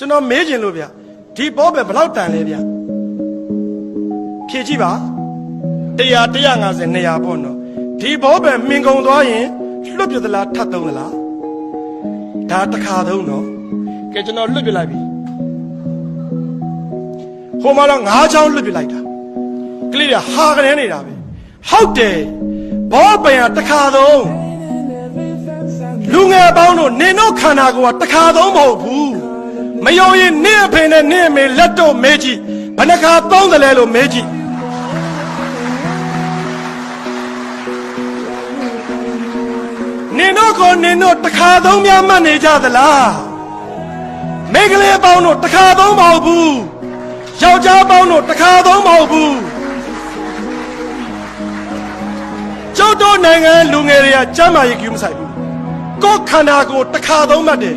ကျွန်တော်မေးချင်လို့ဗျဒီဘောပဲဘလောက်တန်လဲဗျဖြေကြည့်ပါ100 150 200ပေါ့နော်ဒီဘောပဲမင်ကုန်သွားရင်လွတ်ပြသလားထပ်သုံးသလားဒါတစ်ခါသုံးနော်ကဲကျွန်တော်လွတ်ပြလိုက်ပြီဟိုမှာတော့9ချောင်းလွတ်ပြလိုက်တာကလေးကဟာကလေးနေတာပဲဟုတ်တယ်ဘောပင်ကတစ်ခါသုံးလူငယ်ပေါင်းတို့နင်တို့ခန္ဓာကိုယ်ကတစ်ခါသုံးမဟုတ်ဘူးမယုံရင်နင့်အဖေနဲ့နင့်အမေလက်တော့မေးကြည့်ဘယ်နှခါသုံးတယ်လဲလို့မေးကြည့်နင်တို့တစ်ခါသုံးများမှတ်နေကြသလားမိန်းကလေးပေါင်းတို့တစ်ခါသုံးမဟုတ်ဘူးယောက်ျားပေါင်းတို့တစ်ခါသုံးမဟုတ်ဘူးကျုပ်တို့နိုင်ငံလူငယ်တွေကကျမ်းမာရေးကူးမဆိုင်ဘူးကိုယ်ခန္ဓာကိုယ်တစ်ခါသုံးမှတ်တယ်